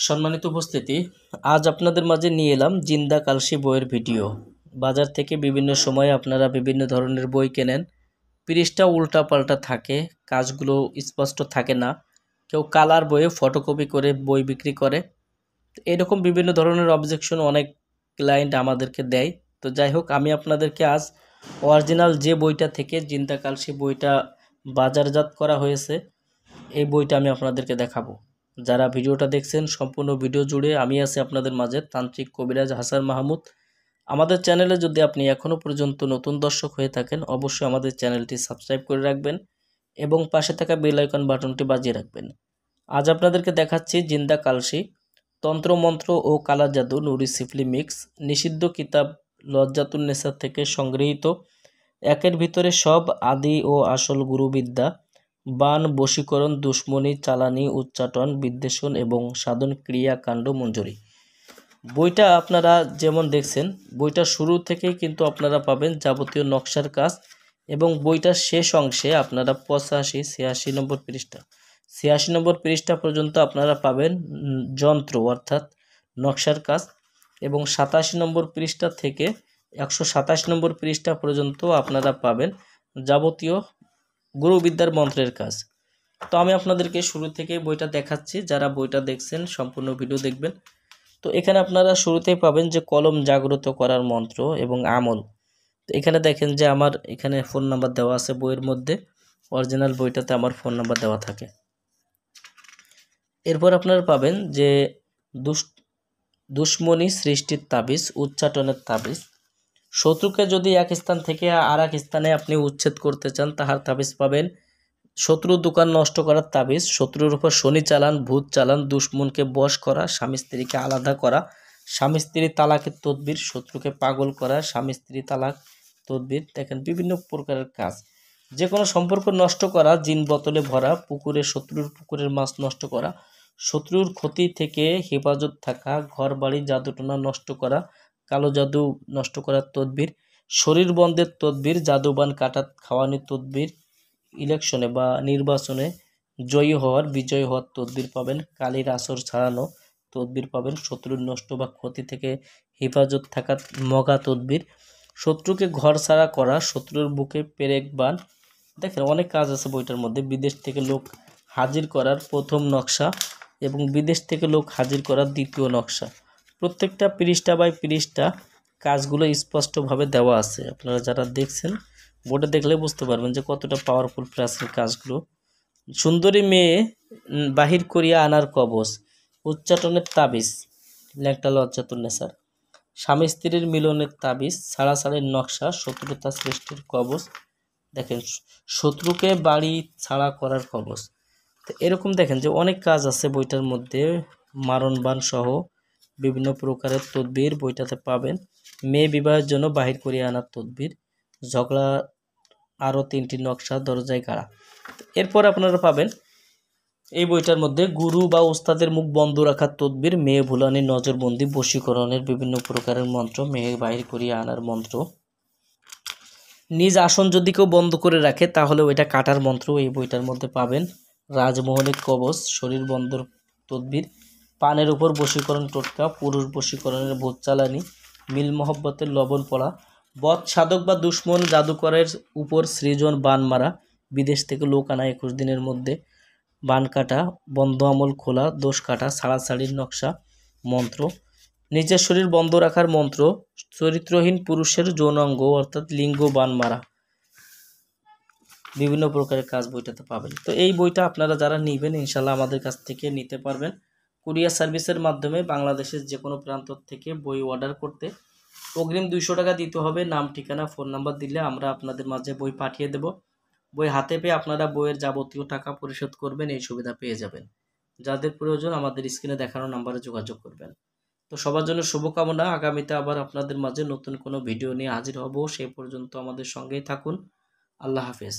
সম্মানিত উপস্থিতি, আজ আপনাদের মাঝে নিয়ে এলাম জিন্দা কালসি বইয়ের ভিডিও। বাজার থেকে বিভিন্ন সময়ে আপনারা বিভিন্ন ধরনের বই কেনেন, পৃষ্ঠা উল্টা পাল্টা থাকে, কাজগুলো স্পষ্ট থাকে না। কেউ কালার বইয়ে ফটোকপি করে বই বিক্রি করে। এরকম বিভিন্ন ধরনের অবজেকশন অনেক ক্লায়েন্ট আমাদেরকে দেয়। তো যাই হোক, আমি আপনাদেরকে আজ অরিজিনাল যে বইটা থেকে জিন্দা কালসি বইটা বাজারজাত করা হয়েছে, এই বইটা আমি আপনাদেরকে দেখাবো। যারা ভিডিওটা দেখছেন সম্পূর্ণ ভিডিও জুড়ে আমি আছি আপনাদের মাঝে, তান্ত্রিক কবিরাজ হাসান মাহমুদ। আমাদের চ্যানেলে যদি আপনি এখনও পর্যন্ত নতুন দর্শক হয়ে থাকেন, অবশ্যই আমাদের চ্যানেলটি সাবস্ক্রাইব করে রাখবেন এবং পাশে থাকা বেল আইকন বাটনটি বাজিয়ে রাখবেন। আজ আপনাদেরকে দেখাচ্ছি জিন্দা কালসি, তন্ত্রমন্ত্র ও কালা জাদু নুরি সিফলি মিক্স, নিষিদ্ধ কিতাব লজ্জাতুন্নেসা থেকে সংগৃহীত। একের ভিতরে সব আদি ও আসল গুরুবিদ্যা, বান, বশীকরণ, দুশ্মনী, চালানি, উচ্চাটন, বিদ্বেষণ এবং সাধন ক্রিয়াকাণ্ড মঞ্জুরি। বইটা আপনারা যেমন দেখছেন, বইটা শুরু থেকেই কিন্তু আপনারা পাবেন যাবতীয় নকশার কাজ এবং বইটার শেষ অংশে আপনারা 85-86 নম্বর পৃষ্ঠা 86 নম্বর পৃষ্ঠা পর্যন্ত আপনারা পাবেন যন্ত্র অর্থাৎ নকশার কাজ এবং 87 নম্বর পৃষ্ঠা থেকে 127 নম্বর পৃষ্ঠা পর্যন্ত আপনারা পাবেন যাবতীয় গুরুবিদ্যার মন্ত্রের কাজ। তো আমি আপনাদেরকে শুরু থেকে বইটা দেখাচ্ছি, যারা বইটা দেখছেন সম্পূর্ণ ভিডিও দেখবেন। তো এখানে আপনারা শুরুতেই পাবেন যে কলম জাগ্রত করার মন্ত্র এবং আমল। তো এখানে দেখেন যে আমার এখানে ফোন নাম্বার দেওয়া আছে বইয়ের মধ্যে, অরিজিনাল বইটাতে আমার ফোন নাম্বার দেওয়া থাকে। এরপর আপনারা পাবেন যে দুশ্মনী সৃষ্টির তাবিজ, উচ্চাটনের তাবিজ। শত্রুকে যদি এক স্থান থেকে আর এক স্থানে আপনি উচ্ছেদ করতে চান, তাহার তাবিজ পাবেন। শত্রুর দোকান নষ্ট করার তাবিজ, শত্রুর উপর শনি চালান, ভূত চালান, দুশ্মনকে বশ করা, স্বামী স্ত্রীকে আলাদা করা, স্বামী স্ত্রী তালাকের তদবির, শত্রুকে পাগল করা, স্বামী স্ত্রী তালাক তদবির। দেখেন বিভিন্ন প্রকারের কাজ, যে কোনো সম্পর্ক নষ্ট করা, জিন বোতলে ভরা, শত্রুর পুকুরের মাছ নষ্ট করা, শত্রুর ক্ষতি থেকে হেফাজত থাকা, ঘর বাড়ি জাদুটোনা নষ্ট করা, কালো জাদু নষ্ট করার তদবির, শরীর বন্ধের তদবির, জাদুবান কাটা খাওয়ানোর তদবির, ইলেকশনে বা নির্বাচনে জয়ী হওয়ার বিজয় হওয়ার তদবির পাবেন, কালির আসর ছাড়ানো তদবির পাবেন, শত্রুর নষ্ট বা ক্ষতি থেকে হেফাজত থাকা মগা তদবির, শত্রুকে ঘর ছাড়া করা, শত্রুর বুকে পেরেক বান। দেখেন অনেক কাজ আছে বইটার মধ্যে। বিদেশ থেকে লোক হাজির করার প্রথম নকশা এবং বিদেশ থেকে লোক হাজির করার দ্বিতীয় নকশা। প্রত্যেকটা পৃষ্ঠা বাই পৃষ্ঠা কাজগুলো স্পষ্টভাবে দেওয়া আছে। আপনারা যারা দেখছেন বোর্ডে দেখলে বুঝতে পারবেন যে কতটা পাওয়ারফুল প্লাসের কাজগুলো। সুন্দরী মেয়ে বাহির করিয়া আনার কবচ, উচ্চাটনের তাবিজ, ল্যাংটা লজ্জাতুন্নেসার, স্বামী স্ত্রীর মিলনের তাবিজ, ছাড়াছাড়ির নকশা, শত্রুতা সৃষ্টির কবচ। দেখেন শত্রুকে বাড়ি ছাড়া করার কবচ। তো এরকম দেখেন যে অনেক কাজ আছে বইটার মধ্যে, মারণবান সহ বিভিন্ন প্রকারের তদবির বইটাতে পাবেন। মেয়ে বিবাহের জন্য বাহির করিয়া আনার তদবির, ঝগড়া আরও 3টি নকশা দরজায় গাড়া। এরপর আপনারা পাবেন এই বইটার মধ্যে গুরু বা ওস্তাদের মুখ বন্ধ রাখার তদবির, মেয়ে ভুলানি, নজরবন্দি, বশীকরণের বিভিন্ন প্রকারের মন্ত্র, মেয়ে বাহির করিয়া আনার মন্ত্র, নিজ আসন যদি কেউ বন্ধ করে রাখে তাহলে ওইটা কাটার মন্ত্র এই বইটার মধ্যে পাবেন। রাজমোহনের কবচ, শরীর বন্ধর তদবির, পানের উপর বশীকরণ টোটকা, পুরুষ বশীকরণের ভূত চালানি, মিল মহব্বতের লবণ পড়া, বদ সাধক বা দুশ্মন জাদুকরের উপর সৃজন বান মারা, বিদেশ থেকে লোক আনা 21 দিনের মধ্যে বান কাটা, বন্ধ আমল খোলা, দোষ কাটা, ছাড়াছাড়ির নকশা মন্ত্র, নিজের শরীর বন্ধ রাখার মন্ত্র, চরিত্রহীন পুরুষের যৌনাঙ্গ অর্থাৎ লিঙ্গ বান মারা। বিভিন্ন প্রকারের কাজ বইটাতে পাবেন। তো এই বইটা আপনারা যারা নেবেন ইনশাল্লাহ আমাদের কাছ থেকে নিতে পারবেন। কুরিয়ার সার্ভিসের মাধ্যমে বাংলাদেশের যে কোনো প্রান্ত থেকে বই অর্ডার করতে অগ্রিম 200 টাকা দিতে হবে। নাম, ঠিকানা, ফোন নাম্বার দিলে আমরা আপনাদের মাঝে বই পাঠিয়ে দেব। বই হাতে পেয়ে আপনারা বইয়ের যাবতীয় টাকা পরিশোধ করবেন, এই সুবিধা পেয়ে যাবেন। যাদের প্রয়োজন আমাদের স্ক্রিনে দেখানো নাম্বারে যোগাযোগ করবেন। তো সবার জন্য শুভকামনা। আগামীতে আবার আপনাদের মাঝে নতুন কোনো ভিডিও নিয়ে হাজির হব। সেই পর্যন্ত আমাদের সঙ্গেই থাকুন। আল্লাহ হাফেজ।